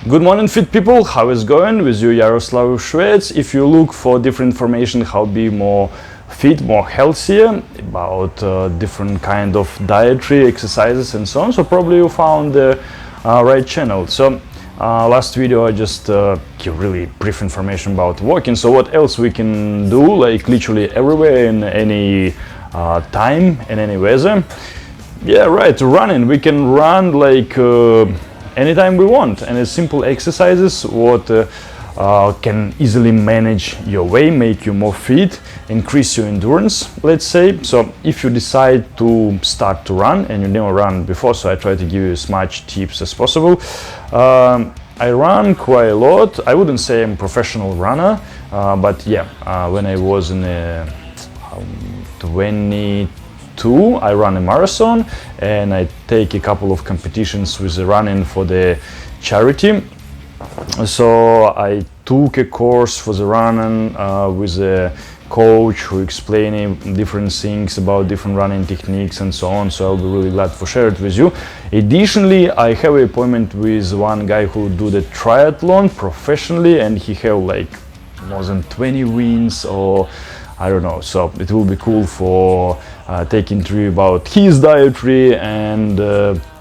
Good morning, fit people. How is going with you, Yaroslav Shvets? If you look for different information how to be more fit, more healthier, about different kind of dietary exercises and so on, so probably you found the right channel. So last video I just give really brief information about walking. So what else we can do, like literally everywhere in any time and any weather? Yeah, right, running. We can run like anytime we want, and it's simple exercises what can easily manage your weight, make you more fit, increase your endurance, let's say. So if you decide to start to run and you never run before, so I try to give you as much tips as possible. I run quite a lot. I wouldn't say I'm a professional runner, but yeah, when I was in 22, I run a marathon and I take a couple of competitions with the running for the charity. So I took a course for the running with a coach who explaining different things about different running techniques and so on. So I'll be really glad to share it with you. Additionally, I have an appointment with one guy who do the triathlon professionally, and he have like more than 20 wins, or I don't know. So it will be cool for taking interview about his dietary and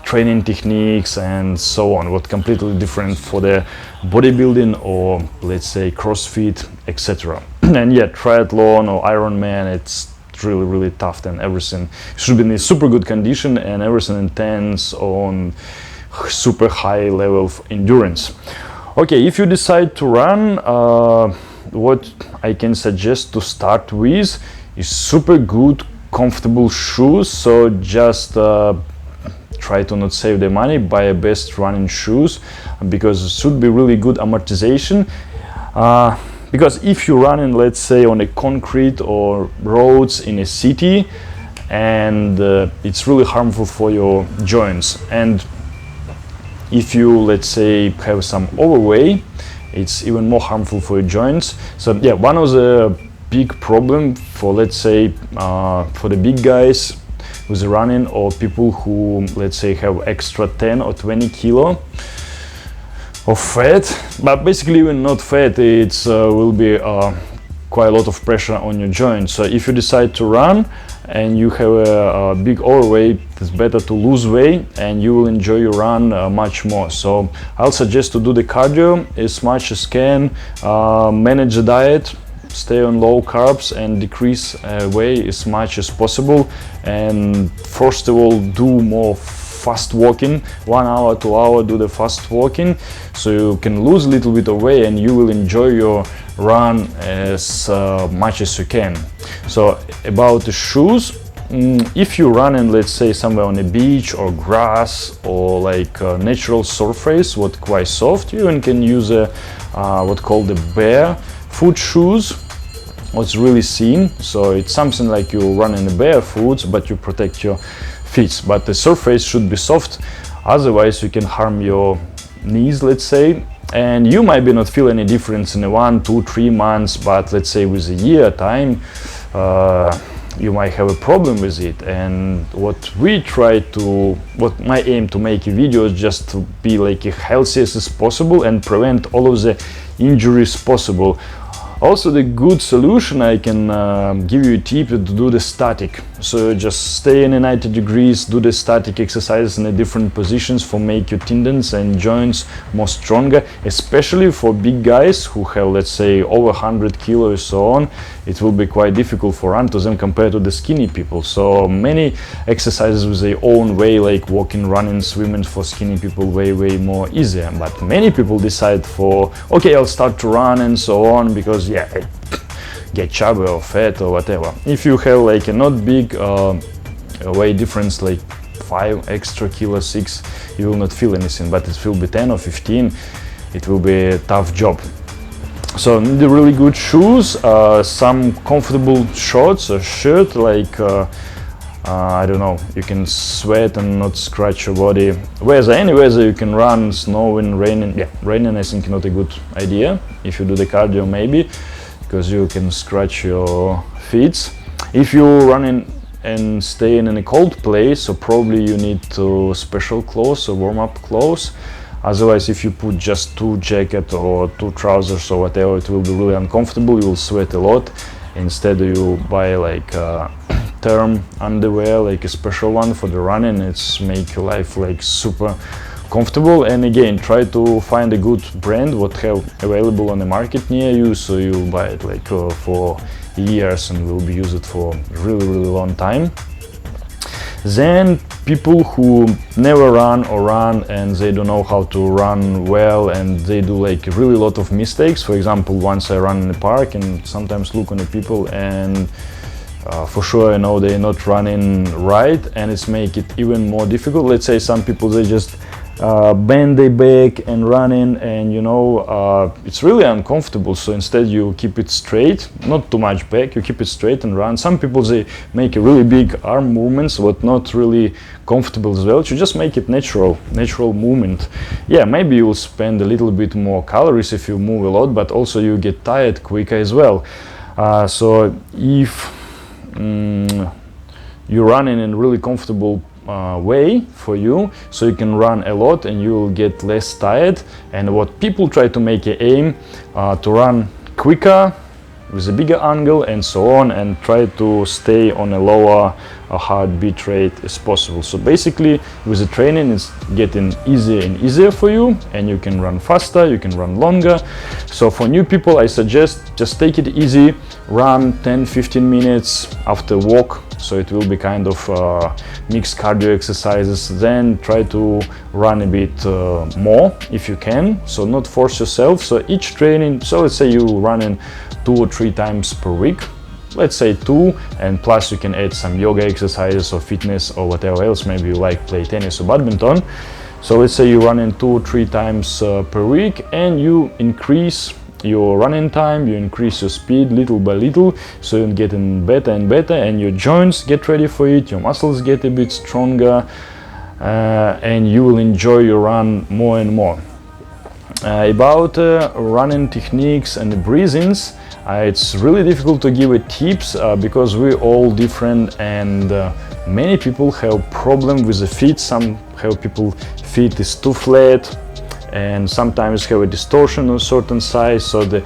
training techniques and so on, what completely different for the bodybuilding or let's say CrossFit, etc. And yeah, triathlon or Ironman, it's really tough, and everything should be in a super good condition and everything intense on super high level of endurance. Okay, if you decide to run, what I can suggest to start with is super good comfortable shoes. So just try to not save the money, buy a best running shoes, because it should be really good amortization. Because if you're running, let's say on a concrete or roads in a city, and it's really harmful for your joints, and if you, let's say, have some overweight, it's even more harmful for your joints. So yeah, one of the big problem for, let's say, for the big guys with running, or people who, let's say, have extra 10 or 20 kilo of fat, but basically even not fat, it's will be quite a lot of pressure on your joints. So if you decide to run and you have a big overweight, it's better to lose weight and you will enjoy your run much more. So I'll suggest to do the cardio as much as can, manage the diet, stay on low carbs and decrease weight as much as possible. And first of all, do more fast walking, 1 hour, 2 hours, do the fast walking, so you can lose a little bit of weight and you will enjoy your run as much as you can. So about the shoes, if you're running, let's say, somewhere on a beach or grass or like natural surface, what quite soft, you can use a what called the barefoot shoes. What's really seen, so it's something like you run in the barefoot, but you protect your feet, but the surface should be soft, otherwise you can harm your knees, let's say, and you might be not feel any difference in 1, 2, 3 months, but let's say with a year time you might have a problem with it. And what my aim to make a video is just to be like as healthy as possible and prevent all of the injuries possible. Also, the good solution, I can give you a tip to do the static. So just stay in 90 degrees, do the static exercises in the different positions for make your tendons and joints more stronger, especially for big guys who have, let's say, over 100 kilos so on. It will be quite difficult for run to them compared to the skinny people. So many exercises with their own way, like walking, running, swimming, for skinny people way more easier. But many people decide for, okay, I'll start to run and so on, because yeah, get chubby or fat or whatever. If you have like a not big weight difference, like 5 extra kilos, 6, you will not feel anything, but it will be 10 or 15, it will be a tough job. So the really good shoes, some comfortable shorts or shirt, like I don't know, you can sweat and not scratch your body. Weather, any weather you can run, snowing, raining. Yeah, raining I think not a good idea. If you do the cardio maybe, because you can scratch your feet. If you're running and staying in a cold place, so probably you need special clothes or warm-up clothes. Otherwise, if you put just 2 jacket or 2 trousers or whatever, it will be really uncomfortable. You will sweat a lot. Instead, you buy like therm underwear, like a special one for the running. It's make your life like super comfortable. And again, try to find a good brand what have available on the market near you, so you buy it like for years and will be used for really long time. Then people who never run or run and they don't know how to run well and they do like really lot of mistakes. For example, once I run in the park and sometimes look on the people and for sure I know they're not running right, and it's make it even more difficult. Let's say some people, they just bend their back and running, and you know it's really uncomfortable. So instead you keep it straight, not too much back, you keep it straight and run. Some people, they make a really big arm movements what not really comfortable as well. You just make it natural movement. Yeah, maybe you will spend a little bit more calories if you move a lot, but also you get tired quicker as well. So if you're running in a really comfortable way for you, so you can run a lot and you will get less tired. And what people try to make an aim to run quicker with a bigger angle and so on, and try to stay on a lower heartbeat rate as possible. So basically with the training it's getting easier and easier for you, and you can run faster, you can run longer. So for new people I suggest just take it easy, run 10-15 minutes after walk, so it will be kind of mixed cardio exercises. Then try to run a bit more if you can, so not force yourself. So each training, so let's say you running 2 or 3 times per week, let's say 2, and plus you can add some yoga exercises or fitness or whatever else. Maybe you like play tennis or badminton. So let's say you run in 2 or 3 times per week, and you increase your running time, you increase your speed little by little, so you're getting better and better, and your joints get ready for it, your muscles get a bit stronger, and you will enjoy your run more and more. About running techniques and the breathings, it's really difficult to give a tips because we're all different, and many people have problem with the feet. Some have people feet is too flat, and sometimes have a distortion on a certain size. So the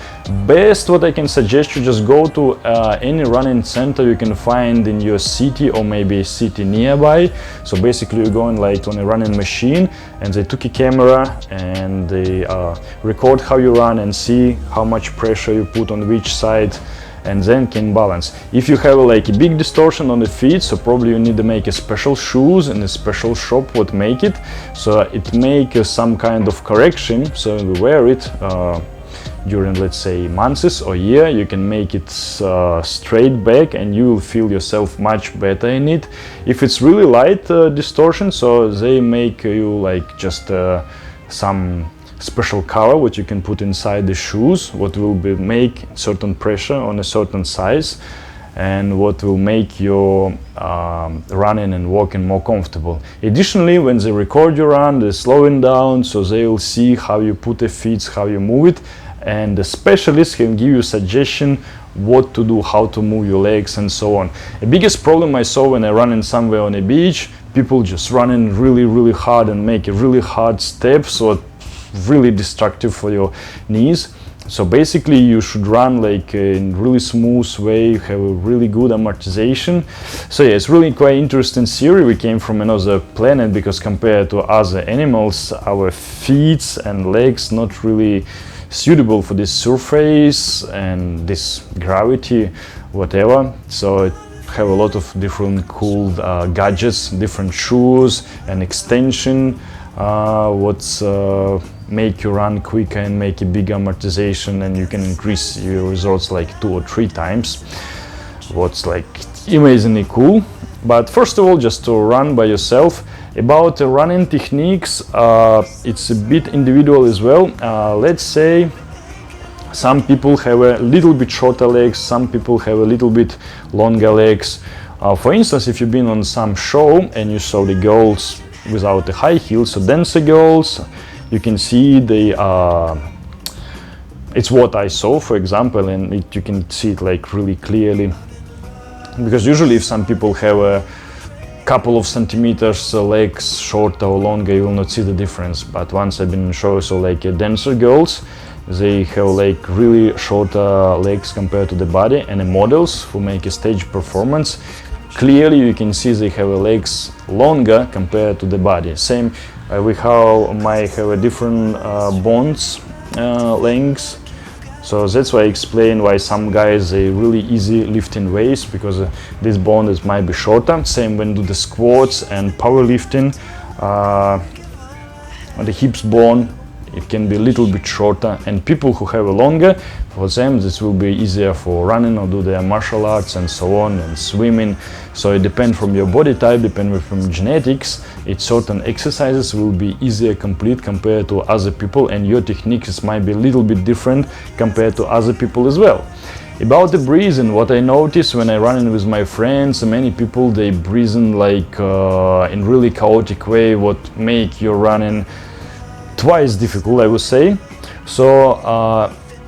best what I can suggest, you just go to any running center you can find in your city or maybe a city nearby. So basically you're going like on a running machine, and they took a camera and they record how you run and see how much pressure you put on which side, and then can balance. If you have like a big distortion on the feet, so probably you need to make a special shoes and a special shop what make it, so it make some kind of correction. So you wear it during, let's say, months or year, you can make it straight back, and you will feel yourself much better in it. If it's really light distortion, so they make you like just some special cover what you can put inside the shoes, what will be make certain pressure on a certain size, and what will make your running and walking more comfortable. Additionally, when they record your run, they're slowing down, so they will see how you put the feet, how you move it, and the specialist can give you suggestion what to do, how to move your legs and so on. The biggest problem I saw when I running somewhere on a beach, people just running really hard and make a really hard step, so really destructive for your knees. So basically you should run like in really smooth way, you have a really good amortization. So yeah, it's really quite interesting theory. We came from another planet, because compared to other animals, our feet and legs not really suitable for this surface and this gravity, whatever. So it have a lot of different cool gadgets, different shoes and extension, what's make you run quicker and make a big amortization, and you can increase your results like 2 or 3 times. What's like amazingly cool. But first of all, just to run by yourself. About running techniques, it's a bit individual as well. Let's say some people have a little bit shorter legs, some people have a little bit longer legs. For instance, if you've been on some show and you saw the girls without the high heels, so dancer girls, you can see the it's what I saw, for example, and you can see it like really clearly, because usually if some people have a couple of centimeters legs shorter or longer, you will not see the difference. But once I've been showing, so like dancer girls, they have like really shorter legs compared to the body, and the models who make a stage performance, clearly you can see they have legs longer compared to the body. Same with how might have a different bones lengths. So that's why I explain why some guys they really easy lifting weights, because this bone might be shorter. Same when do the squats and powerlifting, the hips bone, it can be a little bit shorter, and people who have a longer, for them this will be easier for running or do their martial arts and so on, and swimming. So it depends from your body type, depending from genetics. It's certain exercises will be easier complete compared to other people, and your techniques might be a little bit different compared to other people as well. About the breathing, what I notice when I run with my friends, many people they breathing like in really chaotic way, what make your running twice difficult, I would say. So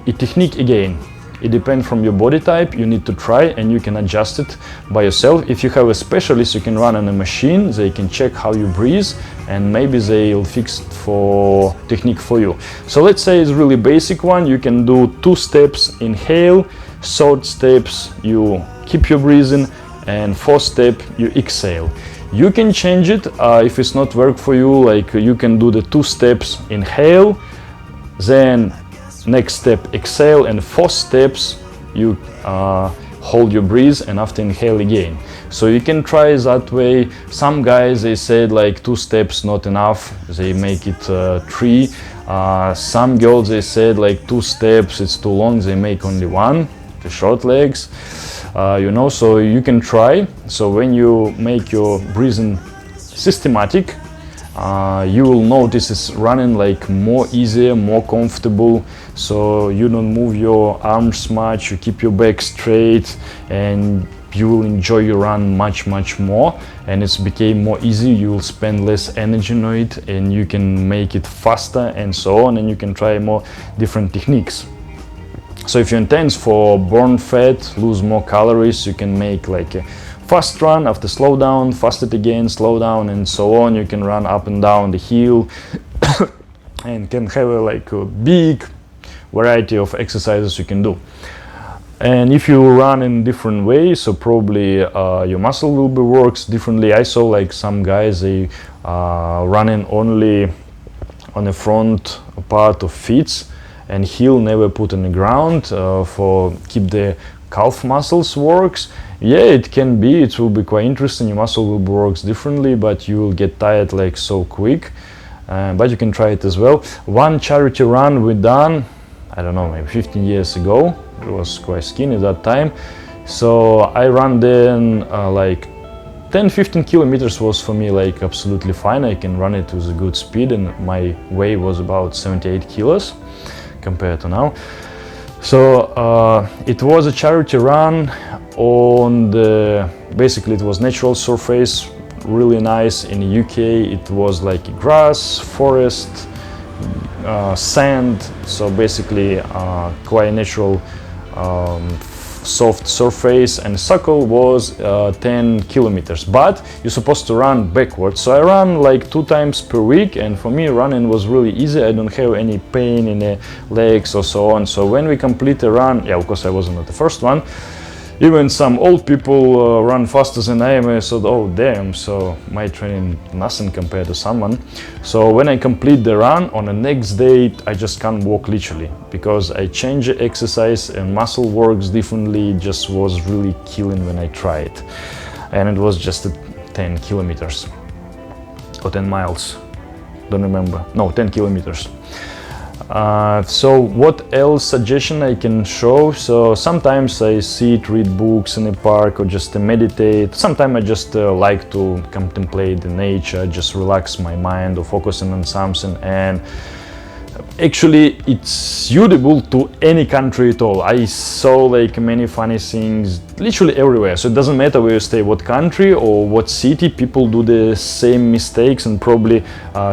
a technique again, it depends from your body type. You need to try and you can adjust it by yourself. If you have a specialist, you can run on a machine, they can check how you breathe, and maybe they'll fix it for technique for you. So let's say it's really basic one. You can do 2 steps inhale, third steps you keep your breathing, and 4th step you exhale. You can change it if it's not work for you, like you can do the 2 steps inhale, then next step exhale, and 4th steps you hold your breath and after inhale again. So you can try that way. Some guys they said like 2 steps not enough, they make it 3. Some girls they said like 2 steps it's too long, they make only 1, the short legs. You know, so you can try. So when you make your breathing systematic, you will notice it's running like more easier, more comfortable. So you don't move your arms much, you keep your back straight, and you will enjoy your run much more, and it's became more easy. You will spend less energy on it, and you can make it faster and so on, and you can try more different techniques. So if you intend for burn fat, lose more calories, you can make like a fast run, after slow down, fast it again, slow down, and so on. You can run up and down the hill and can have like a big variety of exercises you can do. And if you run in different ways, so probably your muscle will be works differently. I saw like some guys they running only on the front part of feet, and heel never put on the ground for keep the calf muscles works. Yeah, it can be, it will be quite interesting. Your muscle will works differently, but you will get tired like so quick. But you can try it as well. One charity run we done, I don't know, maybe 15 years ago. It was quite skinny at that time. So I ran then like 10-15 kilometers was for me like absolutely fine. I can run it with a good speed, and my weight was about 78 kilos compared to now. So it was a charity run on the, basically it was natural surface, really nice. In the UK it was like grass, forest, sand, so basically quite natural soft surface, and circle was 10 kilometers, but you're supposed to run backwards. So I ran like 2 times per week, and for me running was really easy. I don't have any pain in the legs or so on. So when we complete the run, yeah, of course I wasn't the first one, even some old people run faster than I am. I thought, oh damn, so my training nothing compared to someone. So when I complete the run, on the next day I just can't walk literally, because I change the exercise and muscle works differently. It just was really killing when I tried, and it was just 10 kilometers or 10 miles, don't remember, no, 10 kilometers. So what else suggestion I can show? So sometimes I sit, read books in the park, or just meditate. Sometimes I just like to contemplate the nature, just relax my mind, or focusing on something. And actually it's suitable to any country at all. I saw like many funny things literally everywhere. So it doesn't matter where you stay, what country or what city, people do the same mistakes, and probably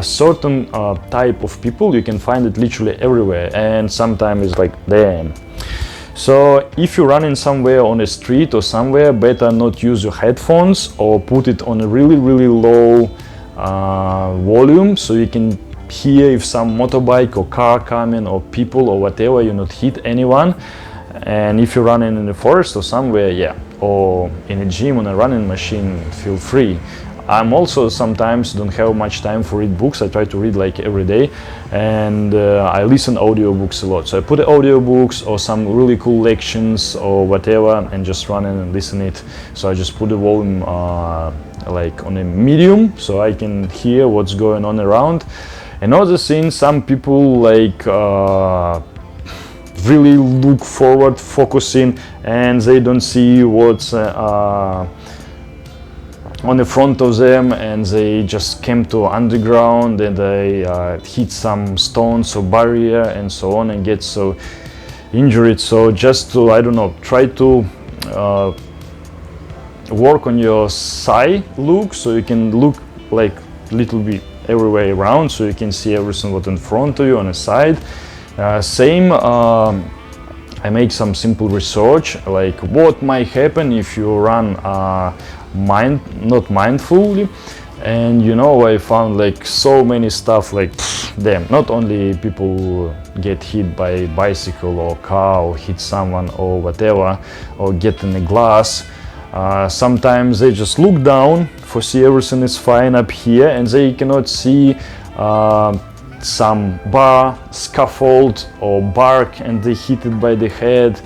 certain type of people you can find it literally everywhere. And sometimes it's like damn. So if you're running somewhere on a street or somewhere, better not use your headphones or put it on a really low volume, so you can hear if some motorbike or car coming or people or whatever, you not hit anyone. And if you're running in the forest or somewhere, yeah, or in a gym on a running machine, feel free. I'm also sometimes don't have much time for read books. I try to read like every day, and I listen audiobooks a lot. So I put audiobooks or some really cool lections or whatever, and just run in and listen it. So I just put the volume like on a medium, so I can hear what's going on around. Another thing, some people like really look forward, focusing, and they don't see what's on the front of them, and they just came to underground and they hit some stones or barrier and so on and get so injured. So just to, I don't know, try to work on your side look, so you can look like little bit everywhere around, so you can see everything what in front of you on the side. Same, I make some simple research, like what might happen if you run not mindfully. And you know, I found like so many stuff, like damn, not only people get hit by bicycle or car or hit someone or whatever, or get in a glass. Sometimes they just look down for see everything is fine up here, and they cannot see some bar, scaffold or bark, and they hit it by the head.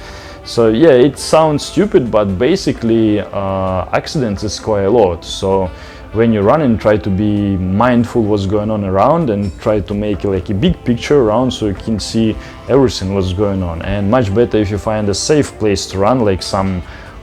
So yeah, it sounds stupid, but basically accidents is quite a lot. So when you run and try to be mindful what's going on around, and try to make like a big picture around, so you can see everything what's going on. And much better if you find a safe place to run, like some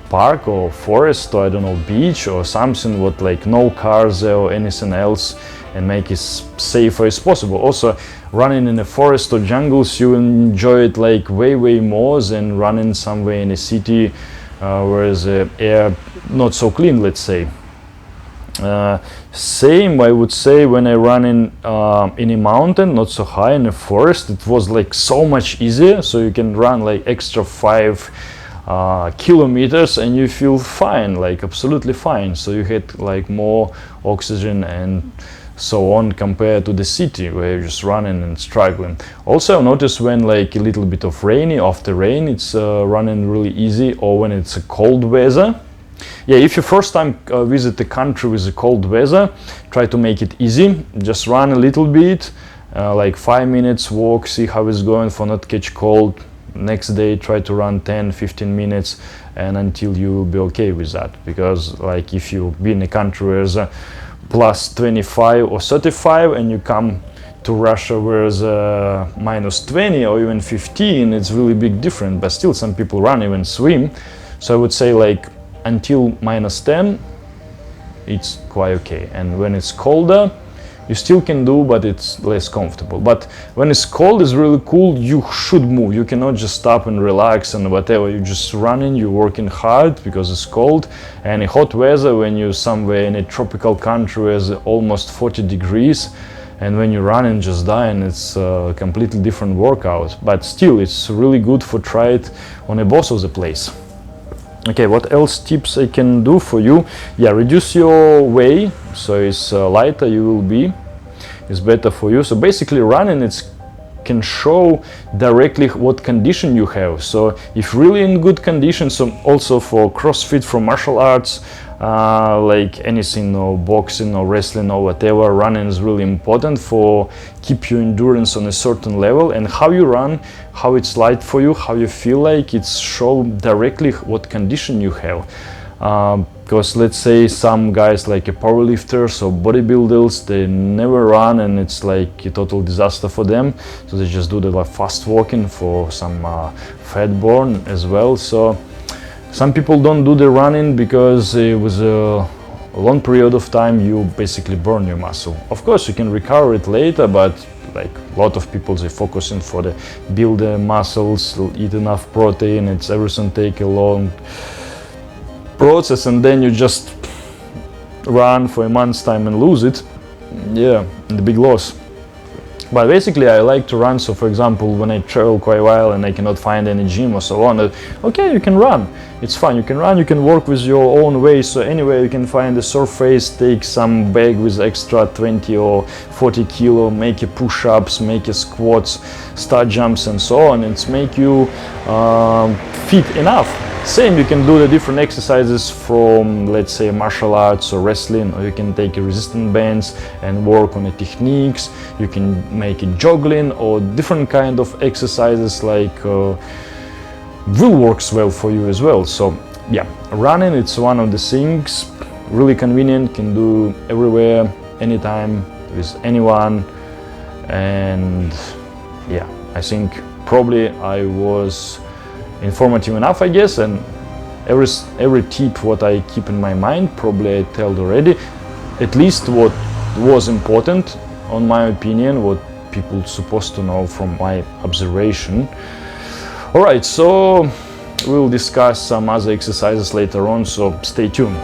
park or forest, or I don't know, beach or something with like no cars there or anything else, and make it safer as possible. Also, running in a forest or jungles, you enjoy it like way more than running somewhere in a city where the air not so clean, let's say. Same, I would say, when I run in a mountain, not so high, in a forest, it was like so much easier. So you can run like extra 5 kilometers and you feel fine, like absolutely fine. So you had like more oxygen and so on, compared to the city where you're just running and struggling. Also, I noticed when like a little bit of rainy, after rain, it's running really easy, or when it's a cold weather. Yeah, if you first time visit the country with the cold weather, try to make it easy. Just run a little bit, like 5 minutes walk, see how it's going for not catch cold. Next day try to run 10-15 minutes, and until you will be okay with that. Because like if you be in a country where there's plus 25 or 35 and you come to Russia where it's minus 20 or even 15, it's really big difference. But still some people run, even swim. So I would say like until minus 10 it's quite okay. And when it's colder, you still can do, but it's less comfortable. But when it's cold, it's really cool. You should move. You cannot just stop and relax and whatever. You're just running, you're working hard because it's cold. And in hot weather, when you're somewhere in a tropical country where it's almost 40 degrees, and when you run and just die, and it's a completely different workout. But still, it's really good for try it on a both of the place. Okay, what else tips I can do for you? Yeah, reduce your weight, so it's lighter you will be, it's better for you. So basically running, it's can show directly what condition you have. So if really in good condition, so also for CrossFit, for martial arts, like anything, or boxing or wrestling or whatever, running is really important for keep your endurance on a certain level. And how you run, how it's light for you, how you feel like, it's show directly what condition you have. Because let's say some guys like a powerlifters or bodybuilders, they never run and it's like a total disaster for them. So they just do the like fast walking for some fat burn as well. So some people don't do the running because with a long period of time you basically burn your muscle. Of course you can recover it later, but like a lot of people, they focusing for the build the muscles, eat enough protein, it's everything take a long process, and then you just run for a month's time and lose it. Yeah, the big loss. But basically I like to run. So for example, when I travel quite a while and I cannot find any gym or so on, okay, you can run, it's fun, you can run, you can work with your own way. So anyway, you can find a surface, take some bag with extra 20 or 40 kilo, make your push-ups, make your squats, start jumps and so on. It's make you fit enough. Same, you can do the different exercises from, let's say, martial arts or wrestling, or you can take resistance bands and work on the techniques. You can make it juggling or different kind of exercises like will works well for you as well. So yeah, running, it's one of the things, really convenient, can do everywhere, anytime, with anyone. And yeah, I think probably I was informative enough, I guess, and every tip what I keep in my mind probably I told already, at least what was important on my opinion, what people supposed to know from my observation. All right, so we'll discuss some other exercises later on, so stay tuned.